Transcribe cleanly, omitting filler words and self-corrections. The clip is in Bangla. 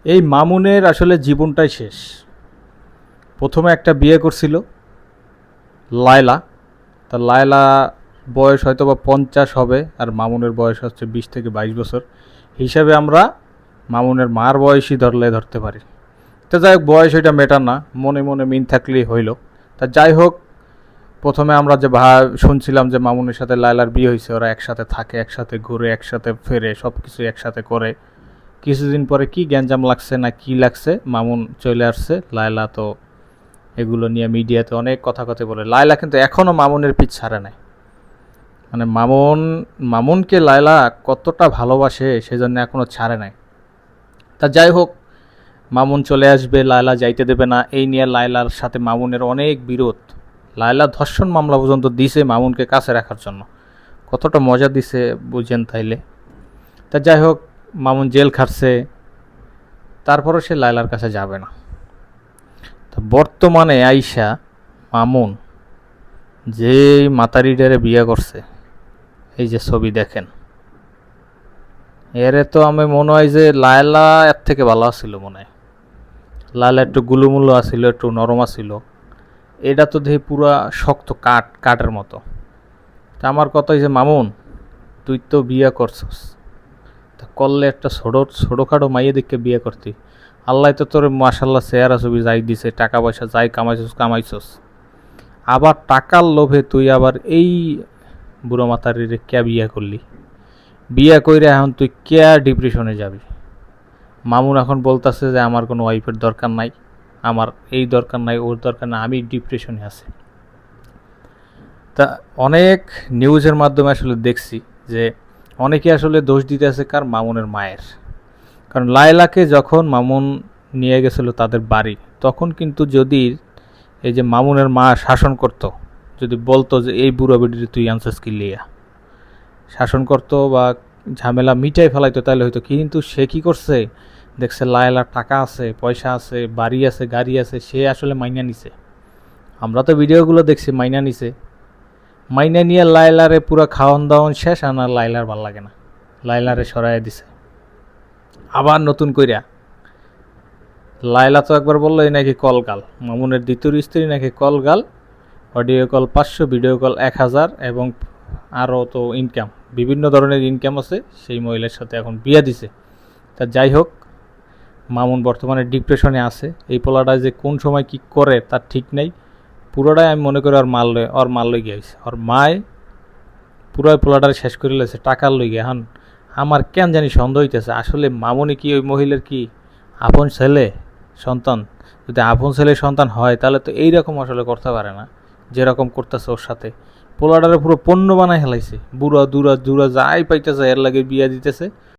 এই মামুনের আসলে জীবনটাই শেষ। প্রথমে একটা বিয়ে করছিল লায়লা। তা লায়লা বয়স হয়তো বা 50 হবে, আর মামুনের বয়স হচ্ছে 20 থেকে 22 বছর। হিসাবে আমরা মামুনের মার বয়সই ধরতে পারি। তা যাই হোক, বয়স ওইটা মেটার না, মনে মনে মিন থাকলেই হইল। তা যাই হোক, প্রথমে আমরা যে শুনছিলাম যে মামুনের সাথে লায়লার বিয়ে হয়েছে, ওরা একসাথে থাকে, একসাথে ঘুরে, একসাথে ফেরে, সব কিছু একসাথে করে। কিছুদিন পরে কি গ্যাঞ্জাম লাগছে না কি লাগছে, মামুন চলে আসছে। লায়লা তো এগুলো নিয়ে মিডিয়াতে অনেক কথা কথা বলে। লায়লা কিন্তু এখনও মামুনের পিছ ছাড়ে নাই। মানে মামুনকে লায়লা কতটা ভালোবাসে সেজন্য এখনও ছাড়ে নাই। তা যাই হোক, মামুন চলে আসবে, লায়লা যাইতে দেবে না, এই নিয়ে লায়লার সাথে মামুনের অনেক বিরোধ। লায়লা ধর্ষণ মামলা পর্যন্ত দিছে মামুনকে কাছে রাখার জন্য। কতটা মজা দিছে বুঝেন তাইলে। তা যাই হোক, মামুন জেল খাটছে, তারপরও সে লায়লার কাছে যাবে না। তো বর্তমানে আইসা মামুন যে মাতারিডারে বিয়ে করছে, এই যে ছবি দেখেন, এরে তো আমি মনে হয় যে লায়লা এর থেকে ভালো আছিল মনে হয়। লায়লা একটু গুলুমুলু আছিল, একটু নরম আছিল। এটা তো দেখি পুরা শক্ত কাঠের মতো। তা আমার কথা হয়েছে, মামুন তুই তো বিয়ে করছস, তা করলে একটা ছোটোখাটো মাইয়ে দিকে বিয়ে করতি। আল্লাহ তো তোর মাশাল্লাহ চেহারা ছবি যাই দিছে, টাকা পয়সা যাই কামাইছস। আবার টাকার লোভে তুই আবার এই বুড়ো মাতারিরে কে বিয়ে করলি? বিয়ে কইরে এখন তুই কে ডিপ্রেশনে যাবি? মামুন এখন বলতাছে যে আমার কোনো ওয়াইফের দরকার নাই, আমার এই দরকার নাই, ওর দরকার নাই, আমি ডিপ্রেশনে আছি। তা অনেক নিউজের মাধ্যমে আসলে দেখছি যে অনেকে আসলে দোষ দিতে আছে কার, মামুনের মায়ের। কারণ লায়লাকে যখন মামুন নিয়ে গেছিল তাদের বাড়ি, তখন কিন্তু যদি এই যে মামুনের মা শাসন করত, যদি বলতো যে এই বুড়ো বেডিরে তুই আনসাস কি লিয়া, শাসন করতো বা ঝামেলা মিটাই ফেলাইতো, তাহলে হয়তো। কিন্তু সে কি করছে, দেখছে লায়লার টাকা আছে, পয়সা আছে, বাড়ি আছে, গাড়ি আছে, সে আসলে মাইনা নিছে। আমরা তো ভিডিওগুলো দেখছি, মাইনা নিছে। মাইনা নিয়ে লায়লারে পুরো খাওয়ান দাওয়ান শেষ, আর লায়লার ভাল লাগে না, লায়লারে সরাই দিছে আবার নতুন কইরা। লায়লা তো একবার বললো এই নাকি কলগাল, মামুনের দ্বিতীয় স্ত্রী নাকি কলগাল। অডিও কল 500, ভিডিও কল 1000, এবং আরও তো ইনকাম, বিভিন্ন ধরনের ইনকাম আছে। সেই মহিলার সাথে এখন বিয়ে দিছে। তা যাই হোক, মামুন বর্তমানে ডিপ্রেশনে আছে। এই পোলাটা যে কোন সময় কি করে তার ঠিক নেই। পুরোটাই আমি মনে করি ওর মাল লই গিয়েছে, ওর মায় পুরো পোলাটারে শেষ করে লেছে টাকার লই গিয়ে। এখন আমার কেন জানি সন্দেহ হইতেছে, আসলে মামুনি কি ওই মহিলার কি আপন ছেলে সন্তান? যদি আপন ছেলে সন্তান হয় তাহলে তো এইরকম আসলে করতে পারে না যেরকম করতেছে ওর সাথে। পোলাটারে পুরো পণ্য বানায় হেলাইছে, বুড়া দুরা দুরা যাই পাইতেছে এর লাগে বিয়া দিতেছে।